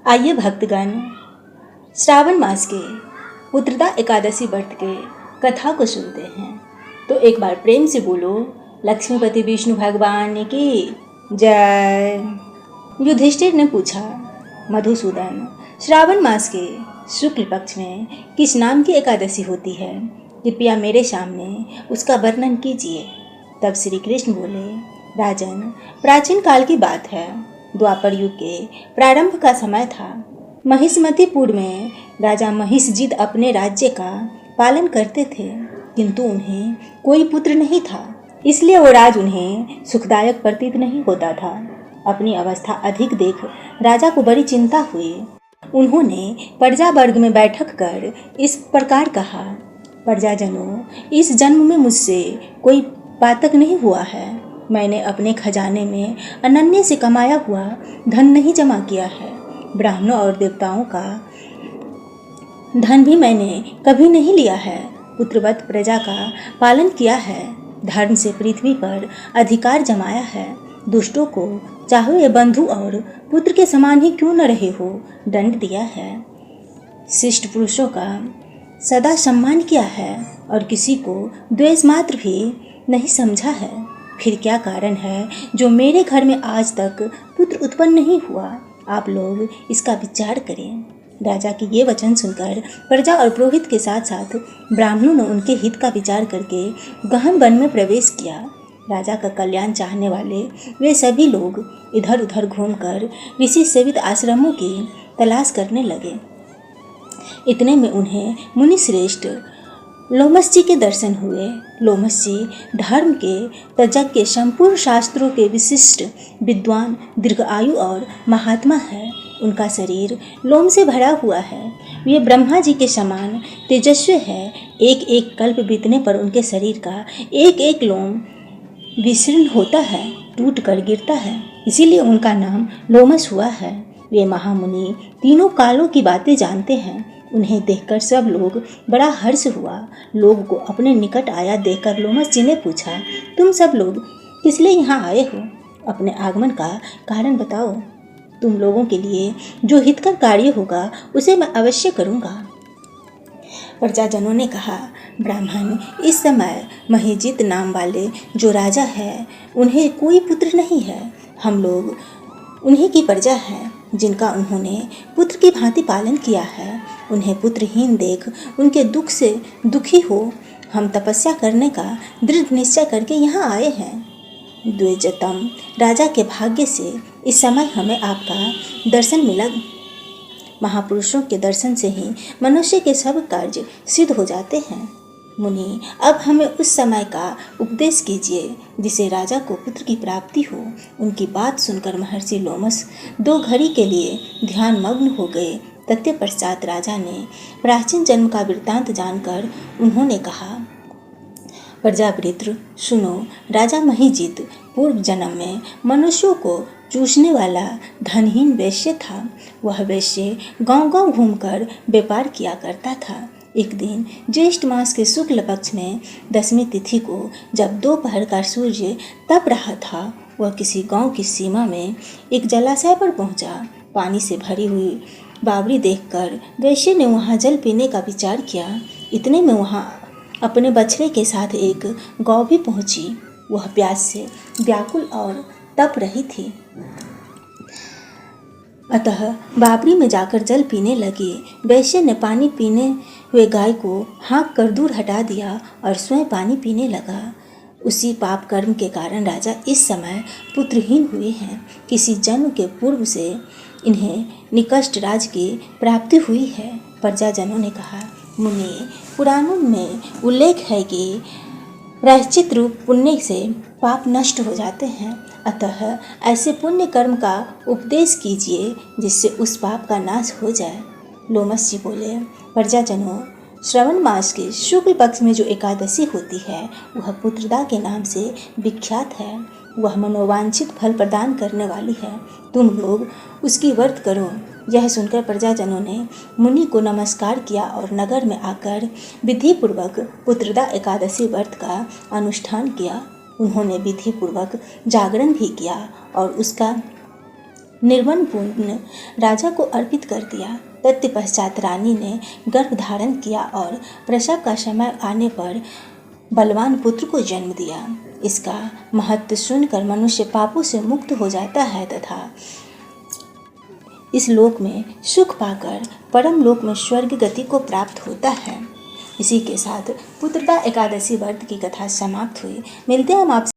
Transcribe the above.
आइए भक्तगण, श्रावण मास के पुत्रदा एकादशी व्रत के कथा को सुनते हैं। तो एक बार प्रेम से बोलो, लक्ष्मीपति विष्णु भगवान की जय। युधिष्ठिर ने पूछा, मधुसूदन, श्रावण मास के शुक्ल पक्ष में किस नाम की एकादशी होती है? कृपया मेरे सामने उसका वर्णन कीजिए। तब श्री कृष्ण बोले, राजन, प्राचीन काल की बात है। द्वापर युग के प्रारंभ का समय था। महिष्मतीपुर में राजा महिषजित अपने राज्य का पालन करते थे, किंतु उन्हें कोई पुत्र नहीं था। इसलिए वो राज उन्हें सुखदायक प्रतीत नहीं होता था। अपनी अवस्था अधिक देख राजा को बड़ी चिंता हुई। उन्होंने प्रजा वर्ग में बैठक कर इस प्रकार कहा, प्रजाजनों, इस जन्म में मुझसे कोई पातक नहीं हुआ है। मैंने अपने खजाने में अनन्य से कमाया हुआ धन नहीं जमा किया है। ब्राह्मणों और देवताओं का धन भी मैंने कभी नहीं लिया है। पुत्रवत प्रजा का पालन किया है। धर्म से पृथ्वी पर अधिकार जमाया है। दुष्टों को चाहे ये बंधु और पुत्र के समान ही क्यों न रहे हो, दंड दिया है। शिष्ट पुरुषों का सदा सम्मान किया है और किसी को द्वेष मात्र भी नहीं समझा है। फिर क्या कारण है जो मेरे घर में आज तक पुत्र उत्पन्न नहीं हुआ? आप लोग इसका विचार करें। राजा के ये वचन सुनकर प्रजा और पुरोहित के साथ साथ ब्राह्मणों ने उनके हित का विचार करके गहन वन में प्रवेश किया। राजा का कल्याण चाहने वाले वे सभी लोग इधर उधर घूमकर ऋषि सेवित आश्रमों की तलाश करने लगे। इतने में उन्हें मुनि श्रेष्ठ लोमस जी के दर्शन हुए। लोमस जी धर्म के तजज्ञ के संपूर्ण शास्त्रों के विशिष्ट विद्वान, दीर्घायु और महात्मा है। उनका शरीर लोम से भरा हुआ है। वे ब्रह्मा जी के समान तेजस्वी है। एक एक कल्प बीतने पर उनके शरीर का एक एक लोम विशीर्ण होता है, टूट कर गिरता है। इसीलिए उनका नाम लोमस हुआ है। वे महामुनि तीनों कालों की बातें जानते हैं। उन्हें देखकर सब लोग बड़ा हर्ष हुआ। लोग को अपने निकट आया देखकर लोमस जी ने पूछा, तुम सब लोग किस लिए यहाँ आए हो? अपने आगमन का कारण बताओ। तुम लोगों के लिए जो हितकर कार्य होगा उसे मैं अवश्य करूँगा। प्रजाजनों ने कहा, ब्राह्मण, इस समय महिजित नाम वाले जो राजा है उन्हें कोई पुत्र नहीं है। हम लोग उन्हीं की प्रजा है जिनका उन्होंने पुत्र की भांति पालन किया है। उन्हें पुत्रहीन देख उनके दुख से दुखी हो हम तपस्या करने का दृढ़ निश्चय करके यहाँ आए हैं। द्विजतम राजा के भाग्य से इस समय हमें आपका दर्शन मिला। महापुरुषों के दर्शन से ही मनुष्य के सब कार्य सिद्ध हो जाते हैं। मुनि, अब हमें उस समय का उपदेश कीजिए जिसे राजा को पुत्र की प्राप्ति हो। उनकी बात सुनकर महर्षि लोमस दो घड़ी के लिए ध्यान मग्न हो गए। तत्पश्चात राजा ने प्राचीन जन्म का वृत्तांत जानकर उन्होंने कहा, प्रजावृत्र सुनो, राजा महिजित पूर्व जन्म में मनुष्यों को चूसने वाला धनहीन वैश्य था। वह वैश्य गांव-गांव घूमकर व्यापार किया करता था। एक दिन ज्येष्ठ मास के शुक्ल पक्ष में 10वीं तिथि को जब दोपहर का सूर्य तप रहा था, वह किसी गांव की सीमा में एक जलाशय पर पहुंचा। पानी से भरी हुई बावड़ी देखकर वैश्य ने वहां जल पीने का विचार किया। इतने में वहां अपने बछड़े के साथ एक गौ भी पहुंची। वह प्यास से व्याकुल और तप रही थी, अतः बावड़ी में जाकर जल पीने लगी। वैश्य ने पानी पीने हुए गाय को हाँक कर दूर हटा दिया और स्वयं पानी पीने लगा। उसी पाप कर्म के कारण राजा इस समय पुत्रहीन हुए हैं। किसी जन्म के पूर्व से इन्हें निकष्ट राज की प्राप्ति हुई है। प्रजाजनों ने कहा, मुनि, पुराणों में उल्लेख है कि प्रायश्चित रूप पुण्य से पाप नष्ट हो जाते हैं। अतः ऐसे पुण्य कर्म का उपदेश कीजिए जिससे उस पाप का नाश हो जाए। लोमस जी बोले, प्रजाजनों, श्रवण मास के शुक्ल पक्ष में जो एकादशी होती है वह पुत्रदा के नाम से विख्यात है। वह मनोवांछित फल प्रदान करने वाली है। तुम लोग उसकी व्रत करो। यह सुनकर प्रजाजनों ने मुनि को नमस्कार किया और नगर में आकर विधिपूर्वक पुत्रदा एकादशी व्रत का अनुष्ठान किया। उन्होंने विधिपूर्वक जागरण भी किया और उसका निर्वन पूर्ण राजा को अर्पित कर दिया। तत्पश्चात रानी ने गर्भ धारण किया और प्रसव का समय आने पर बलवान पुत्र को जन्म दिया। इसका महत्व सुनकर मनुष्य पापों से मुक्त हो जाता है तथा इस लोक में सुख पाकर परम लोक में स्वर्ग गति को प्राप्त होता है। इसी के साथ पुत्रदा एकादशी व्रत की कथा समाप्त हुई। मिलते हैं हम आपसे